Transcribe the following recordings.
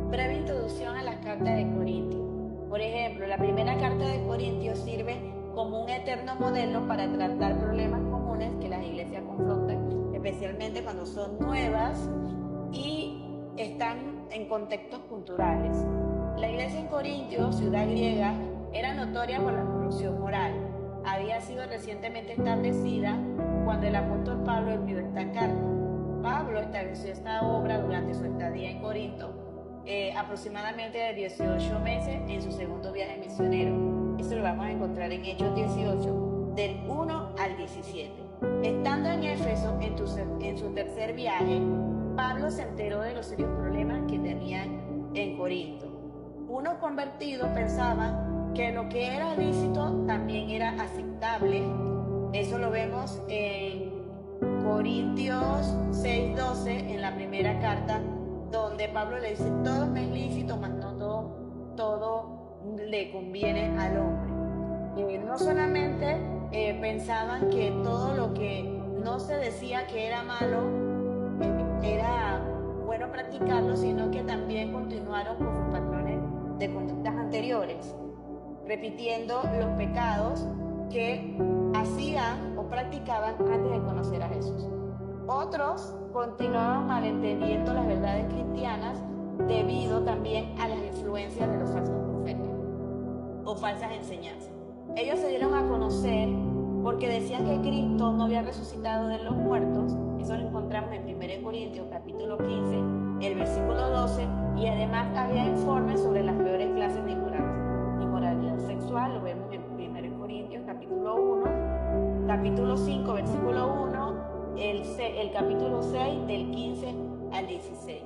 Breve introducción a las cartas de Corintios. Por ejemplo, la primera carta de Corintios sirve como un eterno modelo para tratar problemas comunes que las iglesias confrontan, especialmente cuando son nuevas y están en contextos culturales. La iglesia en Corintios, ciudad griega, era notoria por la corrupción moral. Había sido recientemente establecida cuando el apóstol Pablo envió esta carta. Pablo estableció esta obra durante su estadía en Corinto, aproximadamente de 18 meses en su segundo viaje misionero. Esto lo vamos a encontrar en Hechos 18, del 1 al 17. Estando en Éfeso, en su tercer viaje, Pablo se enteró de los serios problemas que tenían en Corinto. Unos convertidos pensaban que lo que era lícito también era aceptable. Eso lo vemos en Corintios 6:12, en la primera carta, donde Pablo le dice: todo me es lícito, mas no todo le conviene al hombre. No solamente pensaban que todo lo que no se decía que era malo era bueno practicarlo, sino que también continuaron con sus patrones de conductas anteriores, repitiendo los pecados que hacían o practicaban antes de conocer a Jesús. Otros continuaban malentendiendo las verdades cristianas debido también a las influencias de los falsos profetas o falsas enseñanzas. Ellos se dieron a conocer porque decían que Cristo no había resucitado de los muertos. Eso lo encontramos en 1 Corintios capítulo 15, el versículo 12, y además había informes sobre las peores clases de inmoralidad sexual. Lo vemos en 1 Corintios capítulo 1, capítulo 5, versículo 1, el capítulo 6, del 15 al 16.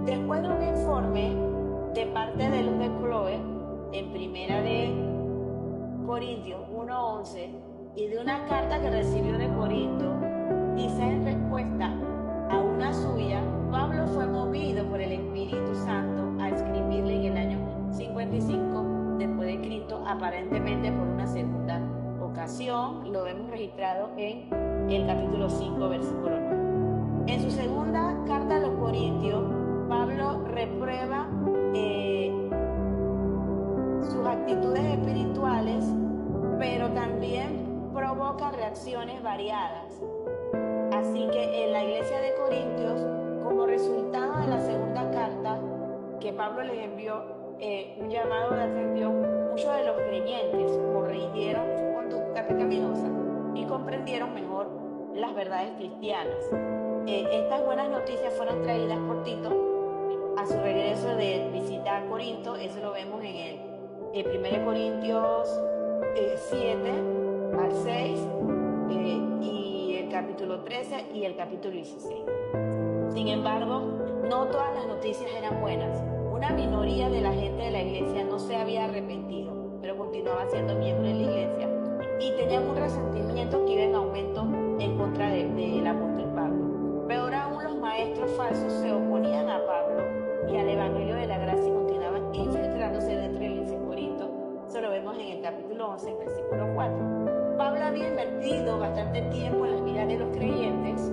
Después de un informe de parte de Luz de Chloe en 1 Corintios 1:11 y de una carta que recibió de Corinto, dice en respuesta a una suya, Pablo fue movido por el Espíritu Santo a escribirle en el año 55 después de Cristo, aparentemente por una segunda ocasión. Lo hemos registrado en el capítulo 5, versículo 9. En su segunda carta a los Corintios, Pablo reprueba sus actitudes espirituales, pero también provoca reacciones variadas. Así que en la iglesia de Corintios, como resultado de la segunda carta que Pablo les envió, un llamado de atención, muchos de los creyentes corrigieron su conducta pecaminosa y comprendieron mejor las verdades cristianas. Estas buenas noticias fueron traídas por Tito a su regreso de visita a Corinto. Eso lo vemos en el 1 Corintios 7 al 6, y el capítulo 13 y el capítulo 16. Sin embargo, no todas las noticias eran buenas. Una minoría de la gente de la iglesia no se había arrepentido, pero continuaba siendo miembro de la iglesia y tenían un resentimiento que iba en aumento en contra del apóstol Pablo. Peor aún, los maestros falsos se oponían a Pablo y al evangelio de la gracia y continuaban infiltrándose dentro de la iglesia de Corinto. Eso lo vemos en el capítulo 11, versículo 4. Pablo había invertido bastante tiempo en las vidas de los creyentes.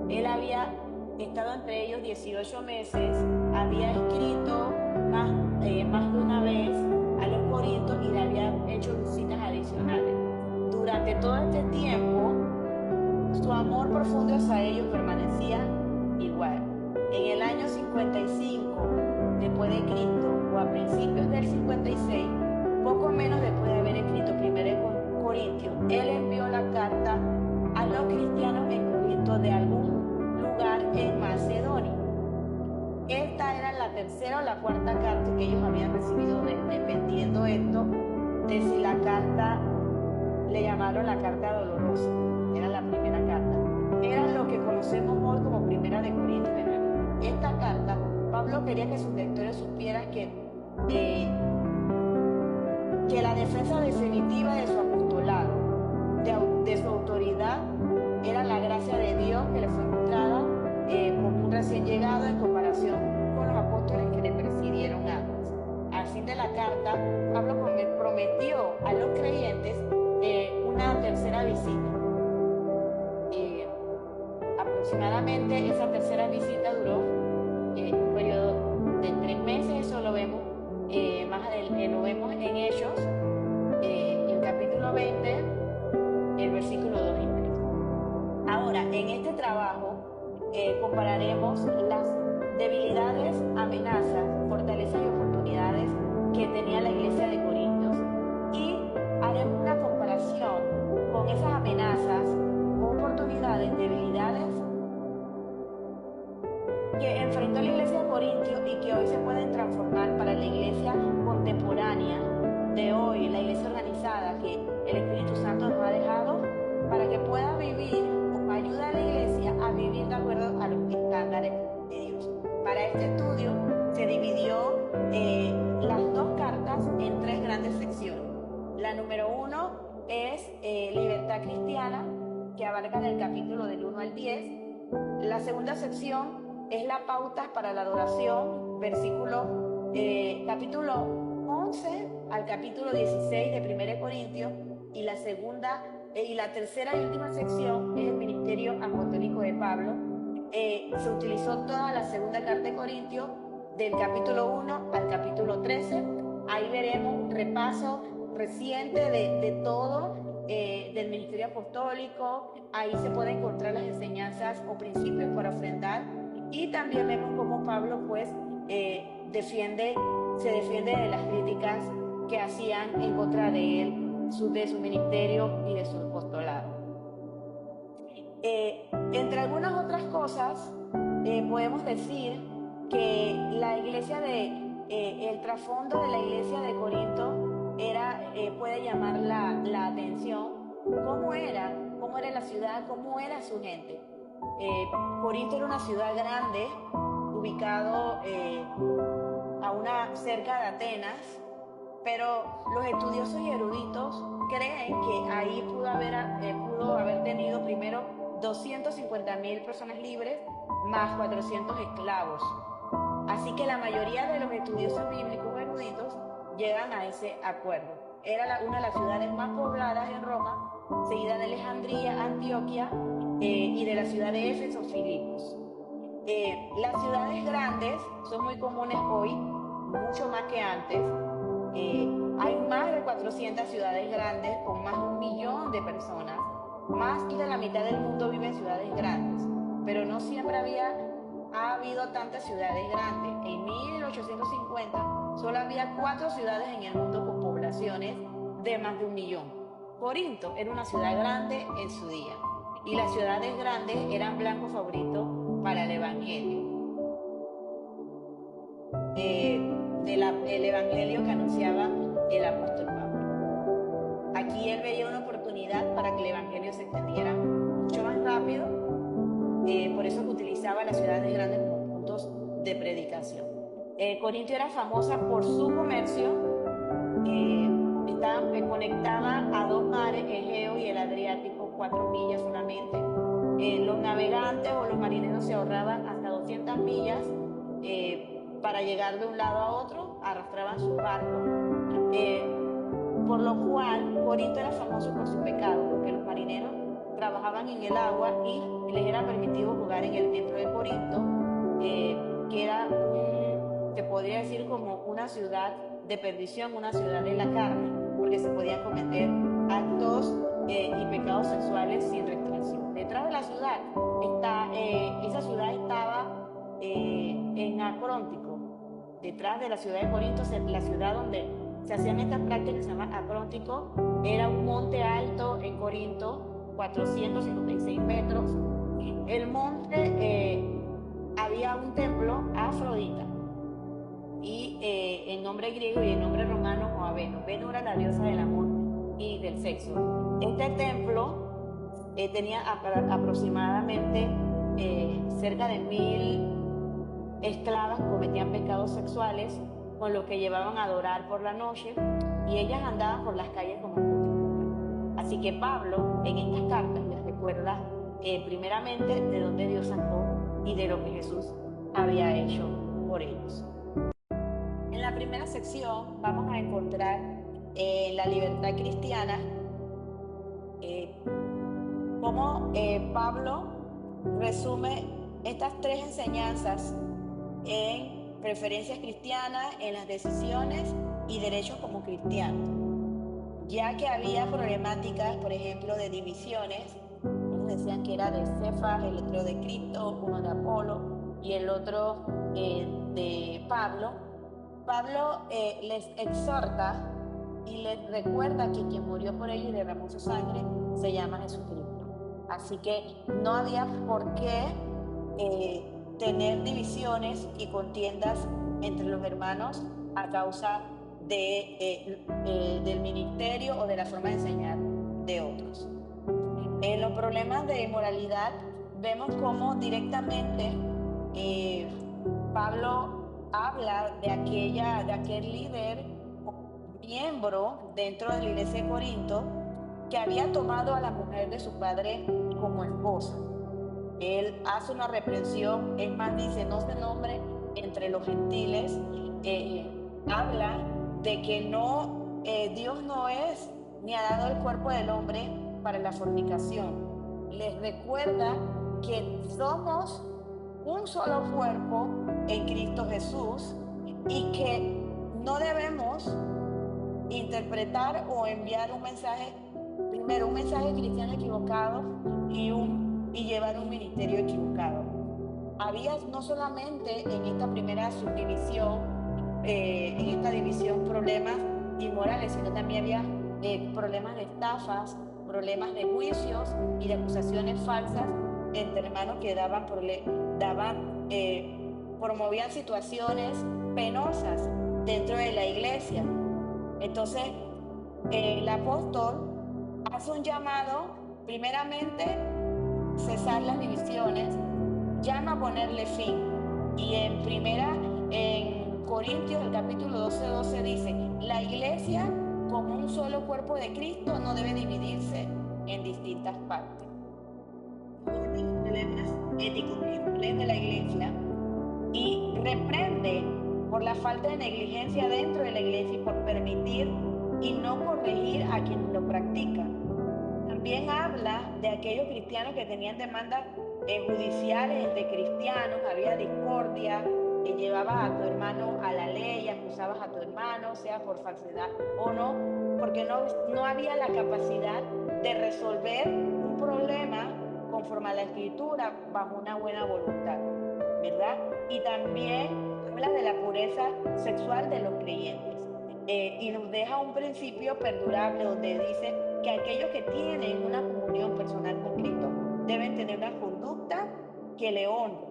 Él había estado entre ellos 18 meses, había escrito más de una vez a los Corintios y le había hecho visitas adicionales. Durante todo este tiempo, su amor profundo hacia ellos permanecía igual. En el año 55 después de Cristo, o a principios del 56, poco menos después de haber escrito 1 Corintios, él envió la carta a los cristianos en Corinto de algún lugar en Macedonia. Esta era la tercera o la cuarta carta que ellos habían recibido, dependiendo esto de si la carta le llamaron la carta dolorosa. Era la primera carta. Era lo que conocemos hoy como Primera de Corintios. Esta carta, Pablo quería que sus lectores supieran que la defensa definitiva de su apostolado, de su autoridad, era la gracia de Dios que le fue mostrada como un recién llegado en comparación con los apóstoles que le presidieron antes. Al fin de la carta, Pablo prometió a los creyentes una tercera visita. Aproximadamente esa tercera visita duró un periodo de 3 meses. compararemos las debilidades, amenazas, fortalezas y oportunidades que tenía la iglesia de Corintios y haremos una comparación con esas amenazas, oportunidades, debilidades que enfrentó la iglesia de Corintios y que hoy se pueden transformar para la iglesia contemporánea de hoy, la iglesia organizada que el Espíritu Santo nos ha dejado para que pueda vivir o ayuda a la iglesia a vivir de acuerdo a los estándares de Dios. Para este estudio se dividió las dos cartas en tres grandes secciones. La número 1 es Libertad Cristiana, que abarca del capítulo del 1 al 10. La segunda sección es las pautas para la adoración, capítulo 11 al capítulo 16 de 1 Corintios, y la tercera y última sección es el ministerio apostólico de Pablo. Se utilizó toda la segunda carta de Corintios del capítulo 1 al capítulo 13. Ahí veremos un repaso reciente de todo del ministerio apostólico. Ahí se pueden encontrar las enseñanzas o principios para ofrendar, y también vemos cómo Pablo pues se defiende de las críticas que hacían en contra de él, de su ministerio y de su apostolado. Entre algunas otras cosas, podemos decir que la iglesia el trasfondo de la iglesia de Corinto puede llamar la atención. ¿Cómo era la ciudad? ¿Cómo era su gente? Corinto era una ciudad grande, ubicado cerca de Atenas, pero los estudiosos y eruditos creen que ahí pudo haber tenido primero 250.000 personas libres más 400 esclavos. Así que la mayoría de los estudiosos bíblicos eruditos llegan a ese acuerdo. Era una de las ciudades más pobladas en Roma, seguida de Alejandría, Antioquia y de la ciudad de Éfeso, Filipos. Las ciudades grandes son muy comunes hoy, mucho más que antes. Hay más de 400 ciudades grandes con más de 1 millón de personas. Más de la mitad del mundo vive en ciudades grandes, pero no siempre ha habido tantas ciudades grandes. En 1850 solo había 4 ciudades en el mundo con poblaciones de más de 1 millón. Corinto era una ciudad grande en su día, y las ciudades grandes eran blanco favorito para el evangelio. El evangelio que anunciaba el apóstol Pablo. Aquí él veía una oportunidad para que el evangelio se extendiera mucho más rápido, por eso que utilizaba las ciudades grandes como puntos de predicación. Corinto era famosa por su comercio, conectaba a 2 mares, Egeo y el Adriático, 4 millas solamente. Los navegantes o los marineros se ahorraban hasta 200 millas para llegar de un lado a otro, arrastraban sus barcos, por lo cual Corinto era famoso por su pecado, porque los marineros trabajaban en el agua y les era permitido jugar en el templo de Corinto, que era, se podría decir, como una ciudad de perdición, una ciudad de la carne, porque se podían cometer actos y pecados sexuales sin restricción. Detrás de la ciudad esa ciudad estaba en Acróntico. Detrás de la ciudad de Corinto, la ciudad donde se hacían estas prácticas, se llama Acróntico, era un monte alto en Corinto, 456 metros. El monte había un templo a Afrodita, y el nombre griego y el nombre romano o a Venus. Venus era la diosa del amor y del sexo. Este templo tenía aproximadamente cerca de 1.000 esclavas que cometían pecados sexuales, con lo que llevaban a adorar por la noche, y ellas andaban por las calles como prostitutas. Así que Pablo en estas cartas les recuerda primeramente de dónde Dios sacó y de lo que Jesús había hecho por ellos. En la primera sección vamos a encontrar la libertad cristiana, cómo Pablo resume estas 3 enseñanzas en preferencias cristianas, en las decisiones y derechos como cristianos, ya que había problemáticas, por ejemplo, de divisiones. decían que era de Cefas, el otro de Cristo, uno de Apolo y el otro de Pablo. Pablo les exhorta y les recuerda que quien murió por ellos y derramó su sangre se llama Jesucristo. Así que no había por qué tener divisiones y contiendas entre los hermanos a causa del ministerio o de la forma de enseñar de otros. En los problemas de inmoralidad vemos cómo directamente Pablo habla de aquel líder, miembro dentro de la iglesia de Corinto, que había tomado a la mujer de su padre como esposa. Él hace una reprensión, es más, dice, no se nombre entre los gentiles, habla de que Dios no es ni ha dado el cuerpo del hombre para la fornicación. Les recuerda que somos un solo cuerpo en Cristo Jesús y que no debemos interpretar o enviar un mensaje cristiano equivocado y llevar un ministerio equivocado. Había no solamente en esta primera subdivisión, en esta división, problemas inmorales, sino también había problemas de estafas, problemas de juicios y de acusaciones falsas entre hermanos que promovían situaciones penosas dentro de la iglesia. Entonces, el apóstol hace un llamado, primeramente, cesar las divisiones, llama a ponerle fin. Y en Corintios, el capítulo 12 dice, la iglesia como un solo cuerpo de Cristo no debe dividirse en distintas partes. Uno de los problemas éticos principales de la iglesia y reprende por la falta de negligencia dentro de la iglesia y por permitir y no corregir a quienes lo practican. También habla de aquellos cristianos que tenían demandas judiciales entre cristianos, había discordia, que llevabas a tu hermano a la ley, acusabas a tu hermano, sea por falsedad o no, porque no había la capacidad de resolver un problema conforme a la Escritura bajo una buena voluntad, ¿verdad? Y también habla de la pureza sexual de los creyentes y nos deja un principio perdurable donde dice que aquellos que tienen una comunión personal con Cristo deben tener una conducta que le honre.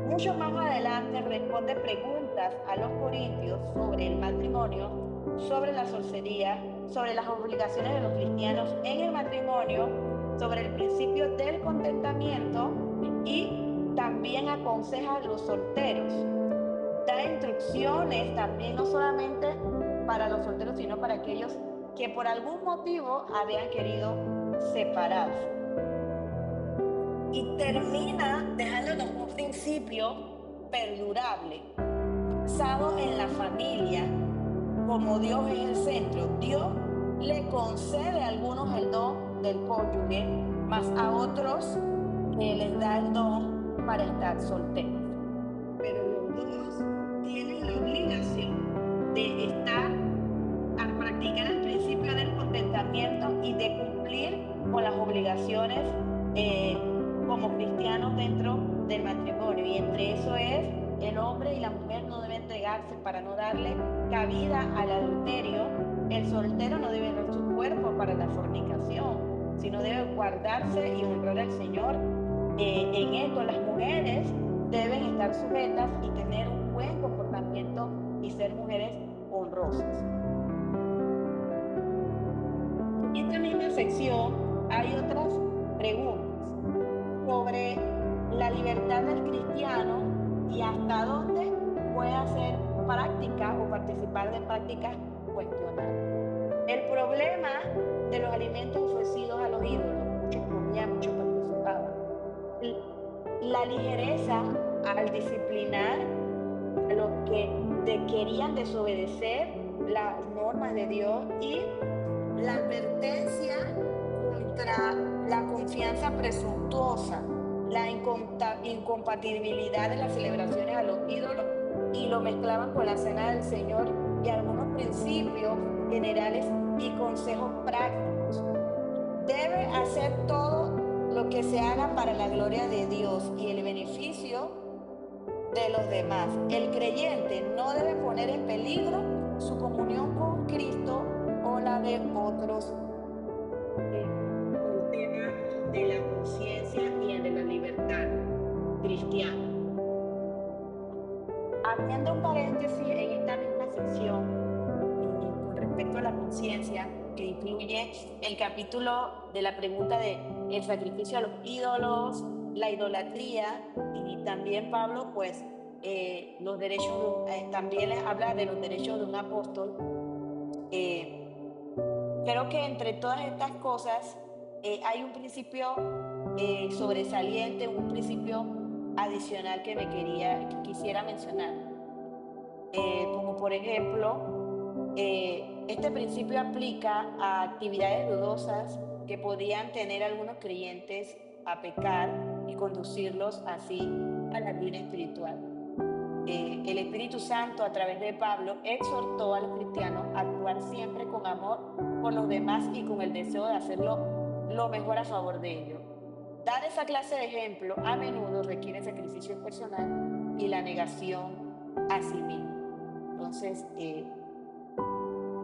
Mucho más adelante responde preguntas a los corintios sobre el matrimonio, sobre la sorcería, sobre las obligaciones de los cristianos en el matrimonio, sobre el principio del contentamiento y también aconseja a los solteros. Da instrucciones también no solamente para los solteros, sino para aquellos que por algún motivo habían querido separarse. Y termina dejándonos un principio perdurable, basado en la familia, como Dios es el centro. Dios le concede a algunos el don del cónyuge, más a otros les da el don para estar solteros. Pero los dos tienen la obligación de al practicar el principio del contentamiento y de cumplir con las obligaciones como cristianos dentro del matrimonio, y entre eso es el hombre y la mujer no deben entregarse para no darle cabida al adulterio. El soltero no debe dar su cuerpo para la fornicación, sino debe guardarse y honrar al Señor. En esto las mujeres deben estar sujetas y tener un buen comportamiento y ser mujeres honrosas. En esta misma sección hay otras preguntas sobre la libertad del cristiano y hasta dónde puede hacer prácticas o participar de prácticas cuestionables. El problema de los alimentos ofrecidos a los ídolos, muchos comían, muchos participaban. La ligereza al disciplinar a los que querían desobedecer las normas de Dios y la advertencia contra la confianza presuntuosa, la incompatibilidad de las celebraciones a los ídolos, y lo mezclaban con la cena del Señor y algunos principios generales y consejos prácticos. Debe hacer todo lo que se haga para la gloria de Dios y el beneficio de los demás. El creyente no debe poner en peligro su comunión con Cristo o la de otros. El tema de la conciencia y el de la libertad cristiana. Haciendo un paréntesis en esta misma sección, con respecto a la conciencia, que incluye el capítulo de la pregunta de el sacrificio a los ídolos, la idolatría, y también Pablo, pues, los derechos, también les habla de los derechos de un apóstol. Eh, Creo que entre todas estas cosas hay un principio sobresaliente, un principio adicional que quisiera mencionar, como por ejemplo, este principio aplica a actividades dudosas que podían tener algunos creyentes a pecar y conducirlos así a la vida espiritual. El Espíritu Santo, a través de Pablo, exhortó a los cristianos a actuar siempre con amor por los demás y con el deseo de hacerlo lo mejor a favor de ellos. Dar esa clase de ejemplo a menudo requiere sacrificio personal y la negación a sí mismo. Entonces,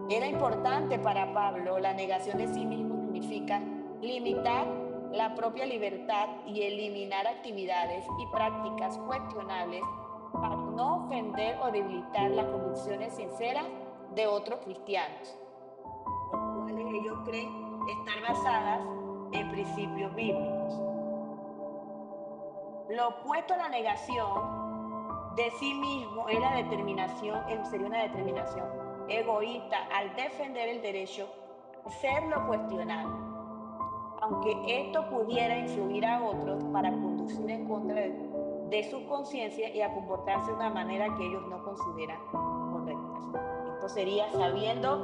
era importante para Pablo. La negación de sí mismo significa limitar la propia libertad y eliminar actividades y prácticas cuestionables para no ofender o debilitar las convicciones sinceras de otros cristianos, los cuales ellos creen estar basadas en principios bíblicos. Lo opuesto a la negación de sí mismo es la determinación, sería una determinación egoísta al defender el derecho a ser lo cuestionado, aunque esto pudiera influir a otros para conducir en contra de su conciencia y a comportarse de una manera que ellos no consideran correcta. Esto sería sabiendo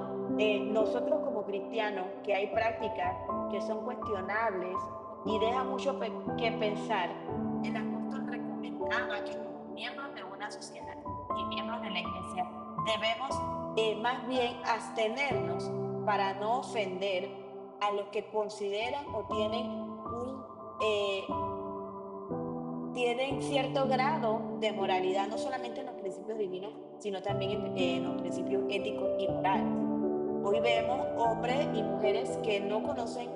nosotros como cristianos que hay prácticas que son cuestionables y deja mucho que pensar. El apóstol recomendaba que como miembros de una sociedad y miembros de la iglesia debemos más bien abstenernos para no ofender a los que consideran o tienen cierto grado de moralidad, no solamente en los principios divinos, sino también en los principios éticos y morales. Hoy vemos hombres y mujeres que no conocen,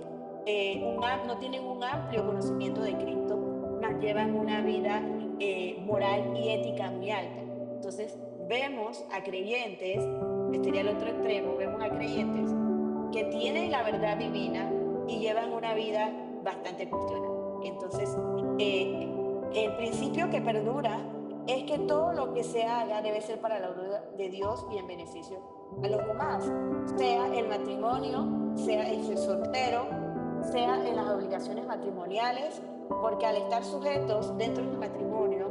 no tienen un amplio conocimiento de Cristo, mas llevan una vida moral y ética muy alta. Entonces, vemos a creyentes, este sería el otro extremo, vemos a creyentes que tienen la verdad divina y llevan una vida bastante cuestionada. Entonces, el principio que perdura es que todo lo que se haga debe ser para la gloria de Dios y en beneficio a los demás, sea el matrimonio, sea el ser soltero, sea en las obligaciones matrimoniales, porque al estar sujetos dentro del matrimonio,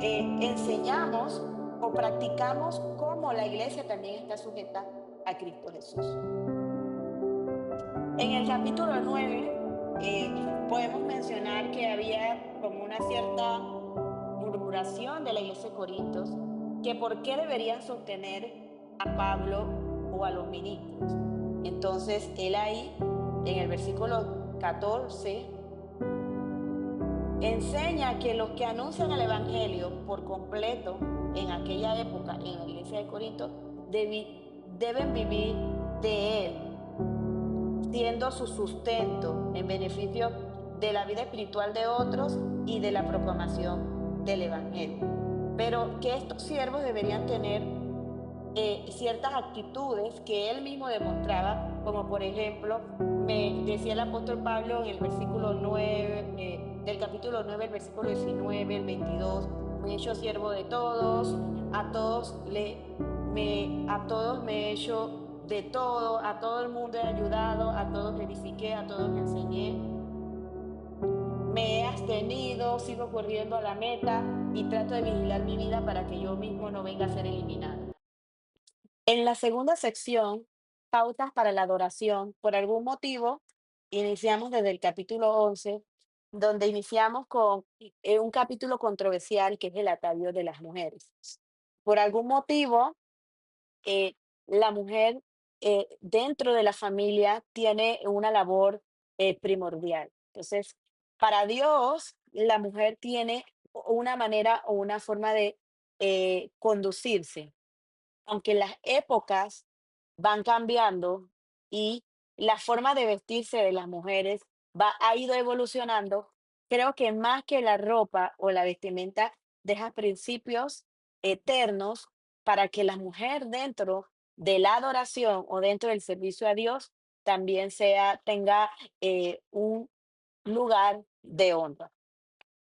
enseñamos o practicamos como la iglesia también está sujeta a Cristo Jesús. En el capítulo 9 podemos mencionar que había como una cierta murmuración de la iglesia de Corintios, que por qué deberían sostener a Pablo o a los ministros. Entonces, él ahí, en el versículo 14, enseña que los que anuncian el Evangelio por completo en aquella época en la iglesia de Corinto deben vivir de él, siendo su sustento en beneficio de la vida espiritual de otros y de la proclamación del Evangelio. Pero que estos siervos deberían tener ciertas actitudes que él mismo demostraba, como por ejemplo, me decía el apóstol Pablo en el versículo 9, del capítulo 9, el versículo 19, el 22, me he hecho siervo de todos, a todos me he hecho de todo, a todo el mundo he ayudado, a todos edifiqué, a todos me enseñé, me he abstenido, sigo corriendo a la meta y trato de vigilar mi vida para que yo mismo no venga a ser eliminado. En la segunda sección, pautas para la adoración, por algún motivo, iniciamos desde el capítulo 11, donde iniciamos con un capítulo controversial que es el atavío de las mujeres. Por algún motivo, eh, la mujer dentro de la familia tiene una labor primordial. Entonces, Para Dios, la mujer tiene una manera o una forma de conducirse, aunque las épocas van cambiando y la forma de vestirse de las mujeres ha ido evolucionando, creo que más que la ropa o la vestimenta deja principios eternos para que la mujer dentro de la adoración o dentro del servicio a Dios también tenga un lugar de honra.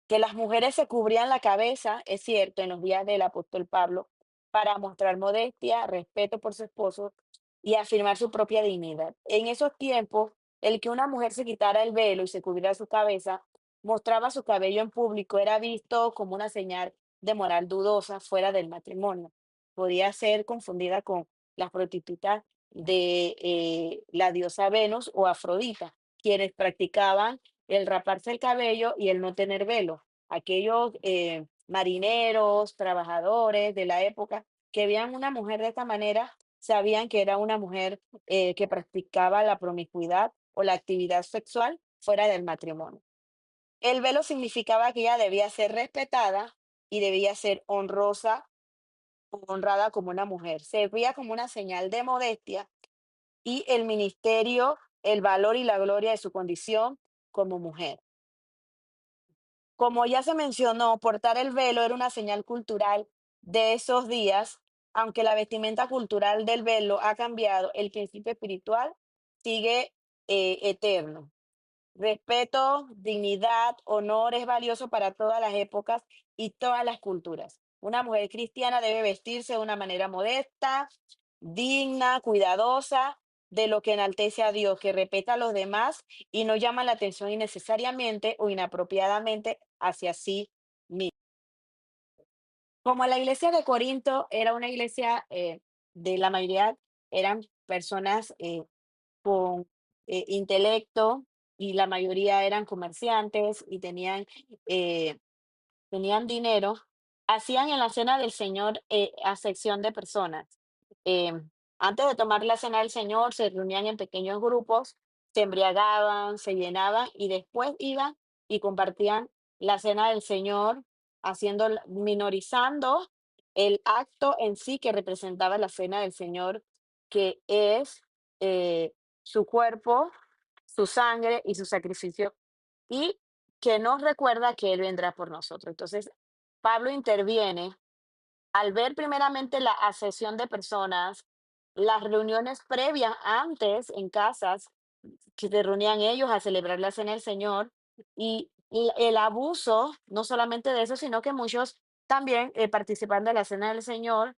Que las mujeres se cubrían la cabeza, es cierto, en los días del apóstol Pablo, para mostrar modestia, respeto por su esposo y afirmar su propia dignidad. En esos tiempos, el que una mujer se quitara el velo y se cubriera su cabeza, mostraba su cabello en público, era visto como una señal de moral dudosa fuera del matrimonio. Podía ser confundida con las prostitutas de la diosa Venus o Afrodita, quienes practicaban el raparse el cabello y el no tener velo. Aquellos marineros, trabajadores de la época que veían una mujer de esta manera, sabían que era una mujer que practicaba la promiscuidad o la actividad sexual fuera del matrimonio. El velo significaba que ella debía ser respetada y debía ser honrosa o honrada como una mujer. Servía como una señal de modestia y el ministerio, el valor y la gloria de su condición como mujer. Como ya se mencionó, portar el velo era una señal cultural de esos días, aunque la vestimenta cultural del velo ha cambiado, el principio espiritual sigue eterno. Respeto, dignidad, honor es valioso para todas las épocas y todas las culturas. Una mujer cristiana debe vestirse de una manera modesta, digna, cuidadosa, de lo que enaltece a Dios, que respeta a los demás y no llama la atención innecesariamente o inapropiadamente hacia sí misma. Como la iglesia de Corinto era una iglesia de la mayoría, eran personas con intelecto y la mayoría eran comerciantes y tenían dinero, hacían en la cena del Señor acepción de personas. Em, Antes de tomar la cena del Señor, se reunían en pequeños grupos, se embriagaban, se llenaban y después iban y compartían la cena del Señor, minorizando el acto en sí que representaba la cena del Señor, que es su cuerpo, su sangre y su sacrificio, y que nos recuerda que Él vendrá por nosotros. Entonces, Pablo interviene al ver primeramente la asesión de personas, las reuniones previas antes en casas que se reunían ellos a celebrar la cena del Señor y el abuso, no solamente de eso, sino que muchos también participando de la cena del Señor,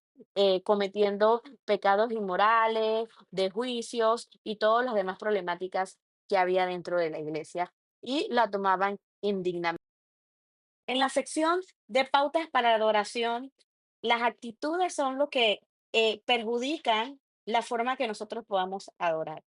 cometiendo pecados inmorales, de juicios y todas las demás problemáticas que había dentro de la iglesia y la tomaban indignamente. En la sección de pautas para la adoración, las actitudes son lo que perjudican la forma que nosotros podamos adorar.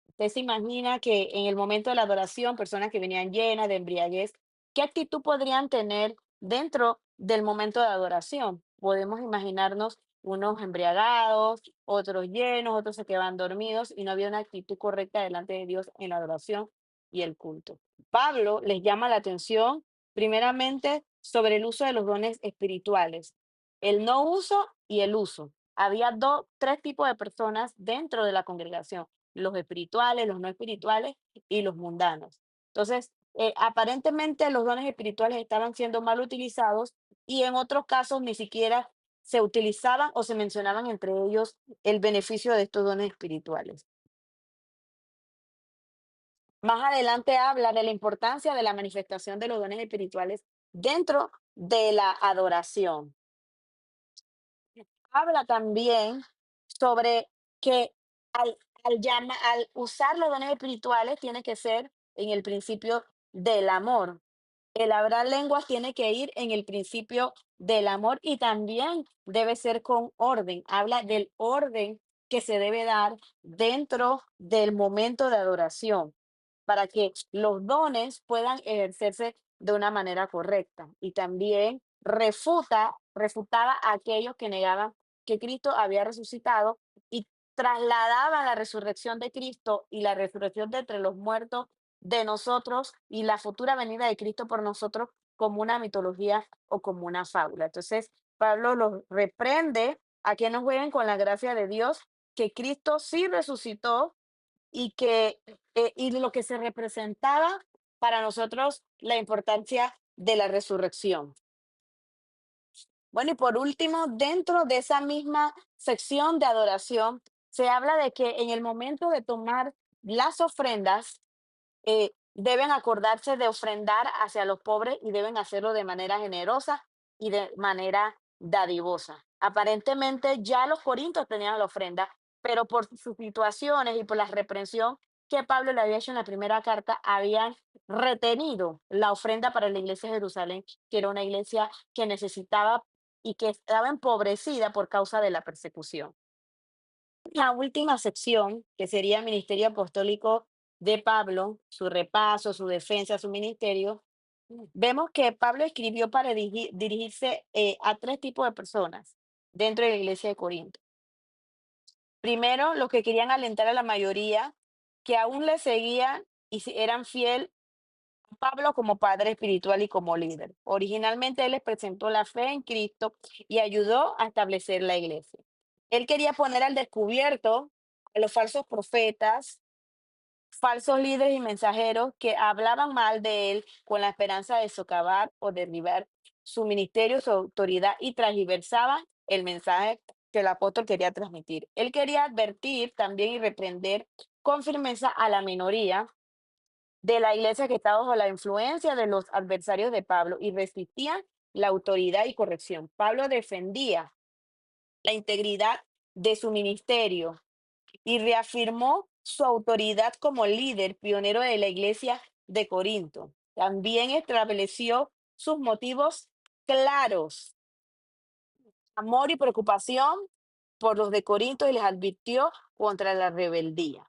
Usted se imagina que en el momento de la adoración, personas que venían llenas de embriaguez, ¿qué actitud podrían tener dentro del momento de adoración? Podemos imaginarnos unos embriagados, otros llenos, otros se quedaban dormidos y no había una actitud correcta delante de Dios en la adoración y el culto. Pablo les llama la atención primeramente sobre el uso de los dones espirituales, el no uso y el uso. Había tres tipos de personas dentro de la congregación: los espirituales, los no espirituales y los mundanos. Entonces, aparentemente los dones espirituales estaban siendo mal utilizados y en otros casos ni siquiera se utilizaban o se mencionaban entre ellos el beneficio de estos dones espirituales. Más adelante habla de la importancia de la manifestación de los dones espirituales dentro de la adoración. Habla también sobre que al usar los dones espirituales tiene que ser en el principio del amor. El hablar lenguas tiene que ir en el principio del amor y también debe ser con orden. Habla del orden que se debe dar dentro del momento de adoración para que los dones puedan ejercerse de una manera correcta. Y también refutaba a aquellos que negaban que Cristo había resucitado y trasladaban la resurrección de Cristo y la resurrección de entre los muertos de nosotros y la futura venida de Cristo por nosotros como una mitología o como una fábula. Entonces, Pablo los reprende a que no jueguen con la gracia de Dios, que Cristo sí resucitó y que y lo que se representaba para nosotros la importancia de la resurrección. Bueno, y por último, dentro de esa misma sección de adoración, se habla de que en el momento de tomar las ofrendas, deben acordarse de ofrendar hacia los pobres y deben hacerlo de manera generosa y de manera dadivosa. Aparentemente ya los corintios tenían la ofrenda, pero por sus situaciones y por la reprensión que Pablo le había hecho en la primera carta, habían retenido la ofrenda para la iglesia de Jerusalén, que era una iglesia que necesitaba y que estaba empobrecida por causa de la persecución. La última sección, que sería ministerio apostólico de Pablo, su repaso, su defensa, su ministerio, vemos que Pablo escribió para dirigirse a tres tipos de personas dentro de la iglesia de Corinto. Primero, los que querían alentar a la mayoría, que aún le seguían y eran fiel a Pablo como padre espiritual y como líder. Originalmente él les presentó la fe en Cristo y ayudó a establecer la iglesia. Él quería poner al descubierto a los falsos profetas, falsos líderes y mensajeros que hablaban mal de él con la esperanza de socavar o derribar su ministerio, su autoridad y transversaban el mensaje que el apóstol quería transmitir. Él quería advertir también y reprender con firmeza a la minoría de la iglesia que estaba bajo la influencia de los adversarios de Pablo y resistían la autoridad y corrección. Pablo defendía la integridad de su ministerio y reafirmó su autoridad como líder pionero de la iglesia de Corinto. También estableció sus motivos claros, amor y preocupación por los de Corinto y les advirtió contra la rebeldía.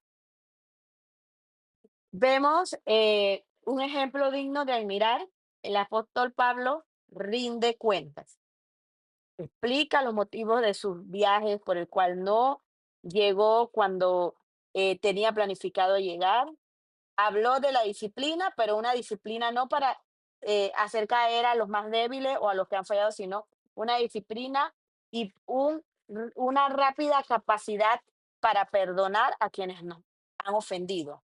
Vemos un ejemplo digno de admirar. El apóstol Pablo rinde cuentas, explica los motivos de sus viajes por el cual no llegó cuando tenía planificado llegar. Habló de la disciplina, pero una disciplina no para hacer caer a los más débiles o a los que han fallado, sino una disciplina y una rápida capacidad para perdonar a quienes nos han ofendido.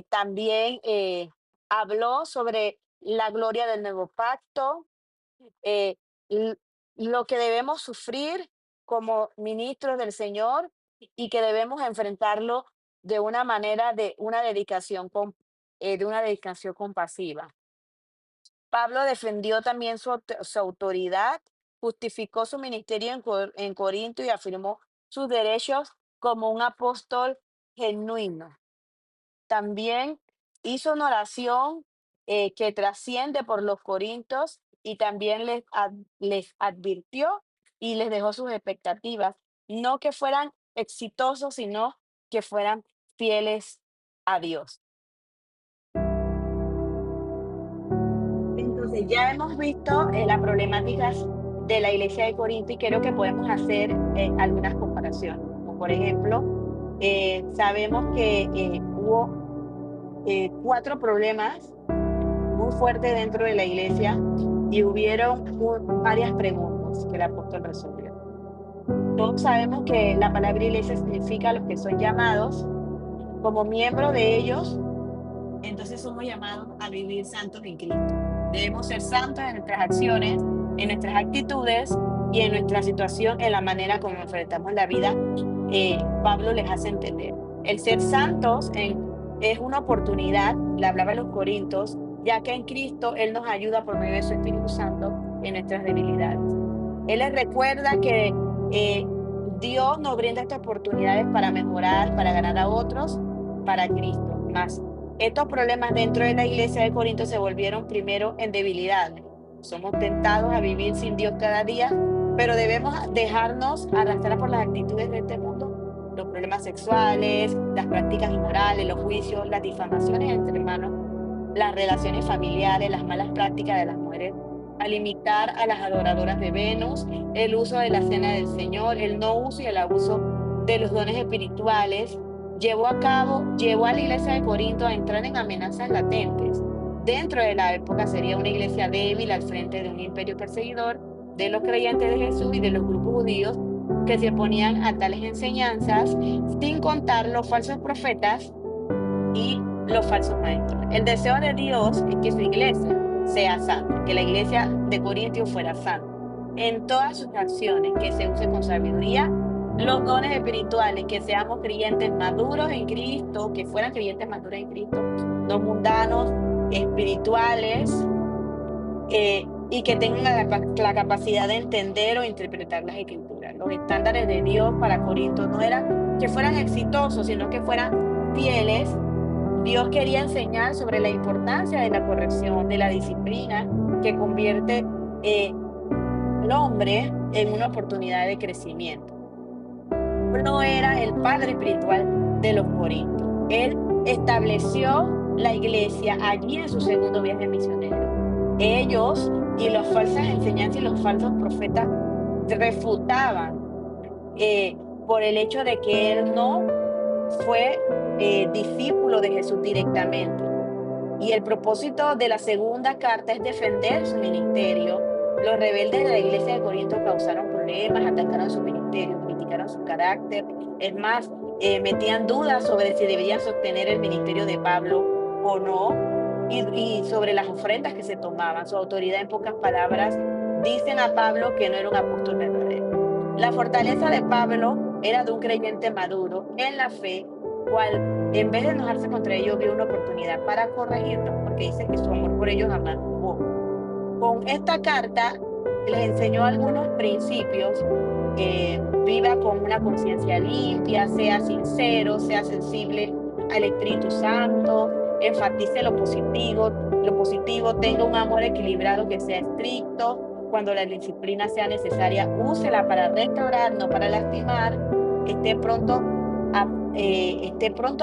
También habló sobre la gloria del nuevo pacto, eh, l- lo que debemos sufrir como ministros del Señor y que debemos enfrentarlo de una manera de una dedicación, de una dedicación compasiva. Pablo defendió también su autoridad, justificó su ministerio en Corinto y afirmó sus derechos como un apóstol genuino. También hizo una oración que trasciende por los corintios y también les advirtió y les dejó sus expectativas, no que fueran exitosos, sino que fueran fieles a Dios. Entonces, ya hemos visto las problemáticas de la iglesia de Corinto y creo que podemos hacer algunas comparaciones. Como por ejemplo, sabemos que hubo cuatro problemas muy fuerte dentro de la iglesia y hubieron varias preguntas que el apóstol resolvió. Todos sabemos que la palabra iglesia significa los que son llamados como miembros de ellos, entonces somos llamados a vivir santos en Cristo. Debemos ser santos en nuestras acciones, en nuestras actitudes y en nuestra situación, en la manera como enfrentamos la vida. Pablo les hace entender. El ser santos es una oportunidad, le hablaba a los Corintios, ya que en Cristo Él nos ayuda por medio de su Espíritu Santo en nuestras debilidades. Él les recuerda que Dios nos brinda estas oportunidades para mejorar, para ganar a otros, para Cristo. Más, estos problemas dentro de la iglesia de Corinto se volvieron primero en debilidades. Somos tentados a vivir sin Dios cada día, pero debemos dejarnos arrastrar por las actitudes de este mundo, los problemas sexuales, las prácticas inmorales, los juicios, las difamaciones entre hermanos, las relaciones familiares, las malas prácticas de las mujeres, a limitar a las adoradoras de Venus, el uso de la cena del Señor, el no uso y el abuso de los dones espirituales, llevó a la iglesia de Corinto a entrar en amenazas latentes. Dentro de la época sería una iglesia débil al frente de un imperio perseguidor de los creyentes de Jesús y de los grupos judíos que se oponían a tales enseñanzas, sin contar los falsos profetas y los falsos maestros. El deseo de Dios es que su iglesia sea santa, que la iglesia de Corintios fuera santa. En todas sus acciones, que se use con sabiduría los dones espirituales, que seamos creyentes maduros en Cristo, que fueran creyentes maduros en Cristo, no mundanos, espirituales, y que tengan la capacidad de entender o interpretar las escrituras. Los estándares de Dios para Corinto no eran que fueran exitosos, sino que fueran fieles. Dios quería enseñar sobre la importancia de la corrección, de la disciplina, que convierte al hombre en una oportunidad de crecimiento. No era el padre espiritual de los corintios. Él estableció la iglesia allí en su segundo viaje misionero. Ellos y las falsas enseñanzas y los falsos profetas refutaban por el hecho de que él no fue discípulo de Jesús directamente. Y el propósito de la segunda carta es defender su ministerio. Los rebeldes de la iglesia de Corinto causaron problemas, atacaron su ministerio, criticaron su carácter. Es más, metían dudas sobre si debían sostener el ministerio de Pablo o no, y sobre las ofrendas que se tomaban. Su autoridad, en pocas palabras, dicen a Pablo que no era un apóstol verdadero. La fortaleza de Pablo era de un creyente maduro en la fe, cual en vez de enojarse contra ellos, vio una oportunidad para corregirlos, porque dice que su amor por ellos jamás hubo. Con esta carta les enseñó algunos principios: viva con una conciencia limpia, sea sincero, sea sensible al Espíritu Santo, enfatice lo positivo, tenga un amor equilibrado que sea estricto. Cuando la disciplina sea necesaria, úsela para restaurar, no para lastimar. Esté pronto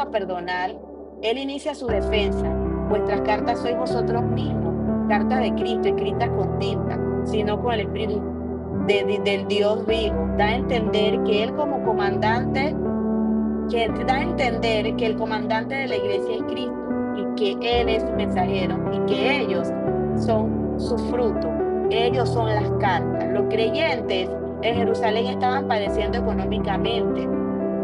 a perdonar. Él inicia su defensa. Vuestras cartas sois vosotros mismos, cartas de Cristo, escritas con tinta, sino con el Espíritu del Dios vivo. Da a entender que él como comandante, que el comandante de la iglesia es Cristo y que él es su mensajero y que ellos son su fruto. Ellos son las cartas. Los creyentes en Jerusalén estaban padeciendo económicamente,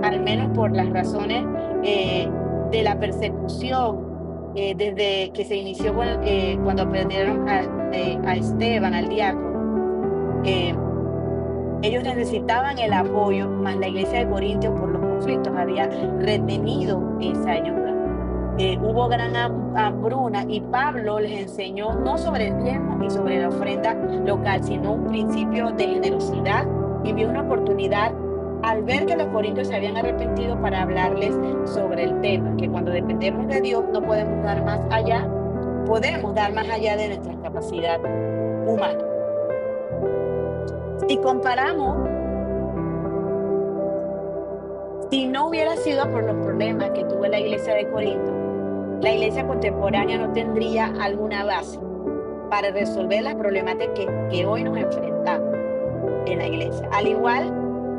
al menos por las razones de la persecución, desde que se inició cuando perdieron a Esteban, al diácono. Ellos necesitaban el apoyo, mas la iglesia de Corintios, por los conflictos, había retenido esa ayuda. Hubo gran hambruna y Pablo les enseñó no sobre el diezmo ni sobre la ofrenda local, sino un principio de generosidad, y vio una oportunidad al ver que los corintios se habían arrepentido para hablarles sobre el tema, que cuando dependemos de Dios no podemos dar más allá de nuestra capacidad humana. Si comparamos, si no hubiera sido por los problemas que tuvo la iglesia de Corinto, la iglesia contemporánea no tendría alguna base para resolver las problemáticas que hoy nos enfrentamos en la iglesia. Al igual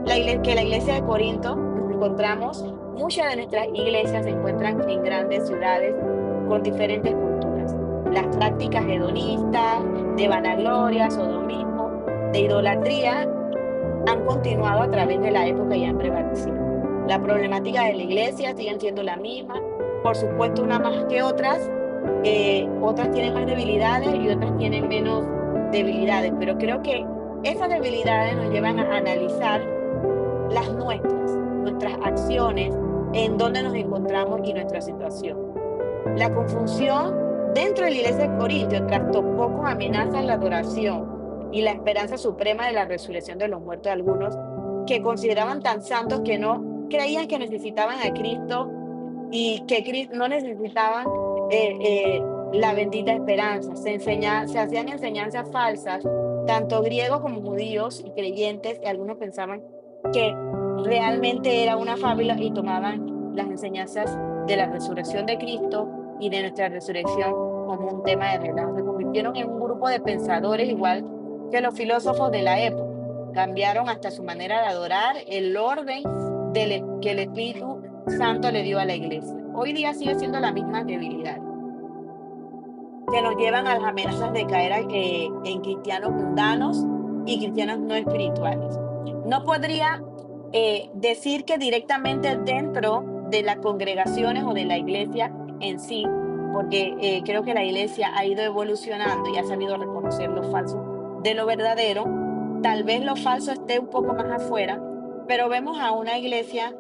que la iglesia de Corinto, nos encontramos, muchas de nuestras iglesias se encuentran en grandes ciudades con diferentes culturas. Las prácticas hedonistas, de vanagloria, sodomismo, de idolatría, han continuado a través de la época y han prevalecido. La problemática de la iglesia siguen siendo la misma, por supuesto, unas más que otras. Otras tienen más debilidades y otras tienen menos debilidades, pero creo que esas debilidades nos llevan a analizar nuestras acciones, en dónde nos encontramos y nuestra situación. La confusión dentro de la iglesia de Corintios trastocó con amenazas la adoración y la esperanza suprema de la resurrección de los muertos de algunos que consideraban tan santos que no creían que necesitaban a Cristo y que no necesitaban la bendita esperanza. Se hacían enseñanzas falsas, tanto griegos como judíos y creyentes, y algunos pensaban que realmente era una fábula y tomaban las enseñanzas de la resurrección de Cristo y de nuestra resurrección como un tema de relajo. Se convirtieron en un grupo de pensadores igual que los filósofos de la época. Cambiaron hasta su manera de adorar, el orden que el Espíritu Santo le dio a la iglesia. Hoy día sigue siendo la misma debilidad que nos llevan a las amenazas de caer en cristianos mundanos y cristianos no espirituales. No podría decir que directamente dentro de las congregaciones o de la iglesia en sí, porque creo que la iglesia ha ido evolucionando y ha sabido reconocer lo falso de lo verdadero. Tal vez lo falso esté un poco más afuera, pero vemos a una iglesia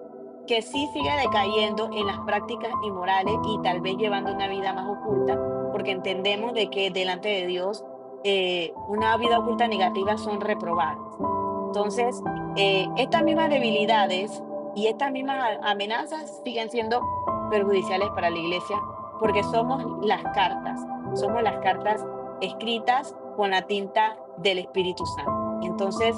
que sí sigue decayendo en las prácticas inmorales y tal vez llevando una vida más oculta porque entendemos de que delante de Dios una vida oculta negativa son reprobadas. Entonces, estas mismas debilidades y estas mismas amenazas siguen siendo perjudiciales para la iglesia porque somos las cartas escritas con la tinta del Espíritu Santo. Entonces,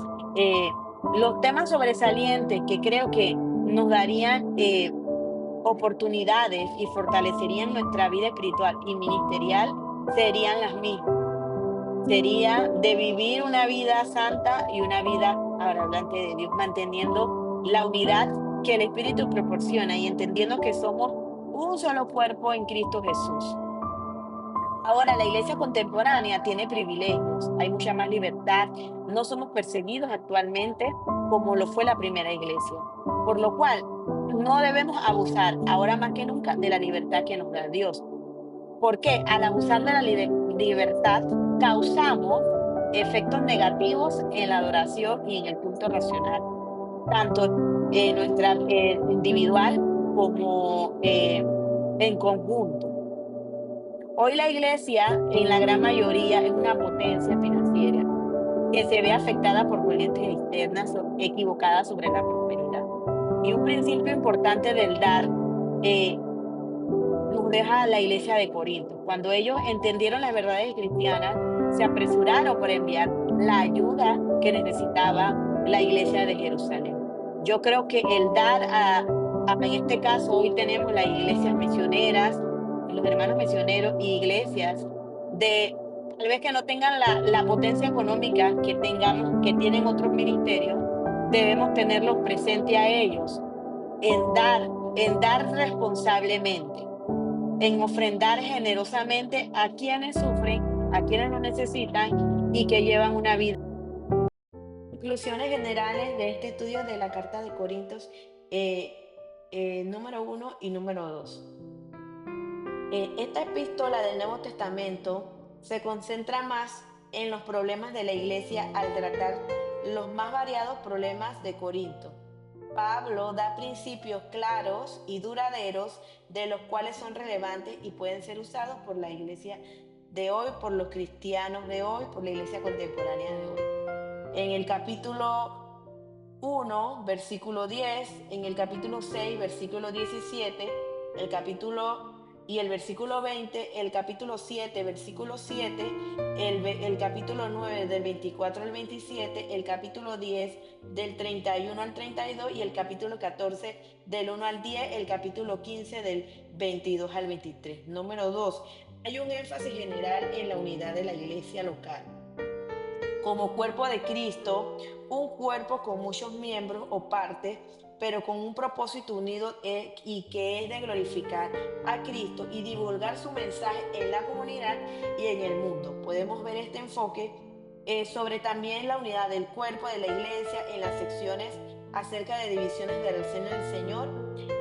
los temas sobresalientes que creo que nos darían oportunidades y fortalecerían nuestra vida espiritual y ministerial serían las mismas. Sería de vivir una vida santa y una vida agradable de Dios, manteniendo la unidad que el Espíritu proporciona y entendiendo que somos un solo cuerpo en Cristo Jesús. Ahora, la iglesia contemporánea tiene privilegios, hay mucha más libertad, no somos perseguidos actualmente como lo fue la primera iglesia, por lo cual no debemos abusar ahora más que nunca de la libertad que nos da Dios. ¿Por qué? Al abusar de la libertad causamos efectos negativos en la adoración y en el culto racional, tanto en nuestra individual como en conjunto. Hoy la iglesia, en la gran mayoría, es una potencia financiera que se ve afectada por corrientes externas equivocadas sobre la prosperidad. Y un principio importante del dar eh, nos deja la iglesia de Corinto. Cuando ellos entendieron las verdades cristianas, se apresuraron por enviar la ayuda que necesitaba la iglesia de Jerusalén. Yo creo que el dar en este caso, hoy tenemos las iglesias misioneras, los hermanos misioneros y iglesias de tal vez que no tengan la potencia económica que tengamos, que tienen otros ministerios, debemos tenerlos presente a ellos en dar responsablemente, en ofrendar generosamente a quienes sufren, a quienes lo necesitan y que llevan una vida. Conclusiones generales de este estudio de la Carta de Corintios, eh, número 1 y número 2. Esta epístola del Nuevo Testamento se concentra más en los problemas de la iglesia al tratar los más variados problemas de Corinto. Pablo da principios claros y duraderos de los cuales son relevantes y pueden ser usados por la iglesia de hoy, por los cristianos de hoy, por la iglesia contemporánea de hoy. En el capítulo 1, versículo 10, en el capítulo 6, versículo 17, el capítulo y el versículo 20, el capítulo 7, versículo 7, el capítulo 9 del 24 al 27, el capítulo 10 del 31 al 32 y el capítulo 14 del 1 al 10, el capítulo 15 del 22 al 23. Número 2. Hay un énfasis general en la unidad de la iglesia local. Como cuerpo de Cristo, un cuerpo con muchos miembros o partes, pero con un propósito unido y que es de glorificar a Cristo y divulgar su mensaje en la comunidad y en el mundo. Podemos ver este enfoque sobre también la unidad del cuerpo de la iglesia en las secciones acerca de divisiones del seno del Señor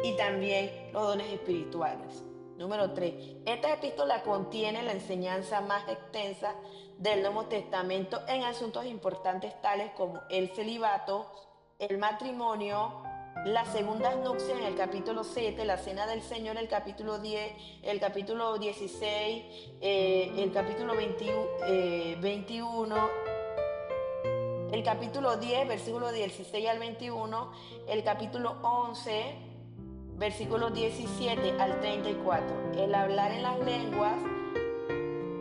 y también los dones espirituales. Número 3. Esta epístola contiene la enseñanza más extensa del Nuevo Testamento en asuntos importantes tales como el celibato, el matrimonio, las segundas nupcias en el capítulo 7, la cena del Señor en el capítulo 10, el capítulo 16, el capítulo 21, el capítulo 10, versículos 16 al 21, el capítulo 11, versículos 17 al 34, el hablar en las lenguas,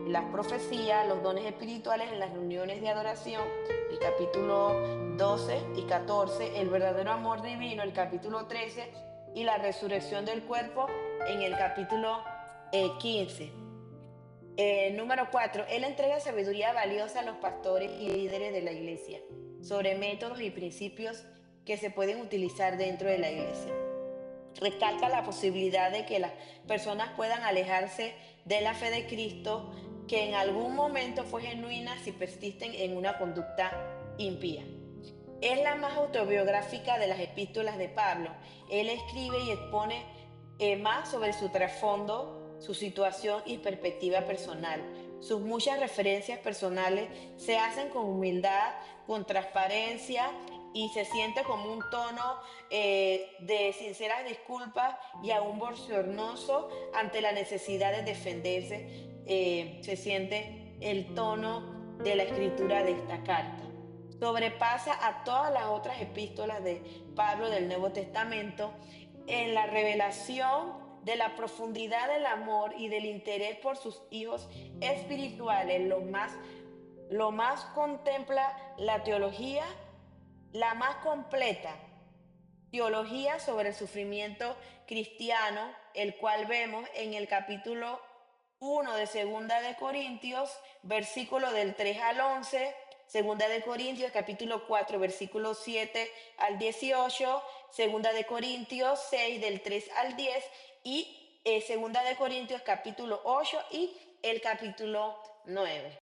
las profecías, los dones espirituales en las reuniones de adoración, el capítulo 12 y 14, el verdadero amor divino, el capítulo 13, y la resurrección del cuerpo en el capítulo 15. Número 4. Él entrega sabiduría valiosa a los pastores y líderes de la iglesia sobre métodos y principios que se pueden utilizar dentro de la iglesia. recalca la posibilidad de que las personas puedan alejarse de la fe de Cristo, que en algún momento fue genuina si persisten en una conducta impía. Es la más autobiográfica de las epístolas de Pablo. Él escribe y expone más sobre su trasfondo, su situación y perspectiva personal. Sus muchas referencias personales se hacen con humildad, con transparencia y se siente como un tono de sinceras disculpas y aún bochornoso ante la necesidad de defenderse. Se siente el tono de la escritura de esta carta. Sobrepasa a todas las otras epístolas de Pablo del Nuevo Testamento en la revelación de la profundidad del amor y del interés por sus hijos espirituales. Lo más contempla la teología, la más completa teología sobre el sufrimiento cristiano, el cual vemos en el capítulo 1 de Segunda de Corintios, versículo del 3 al 11, Segunda de Corintios, capítulo 4, versículo 7 al 18, Segunda de Corintios 6 del 3 al 10 y Segunda de Corintios, capítulo 8 y el capítulo 9.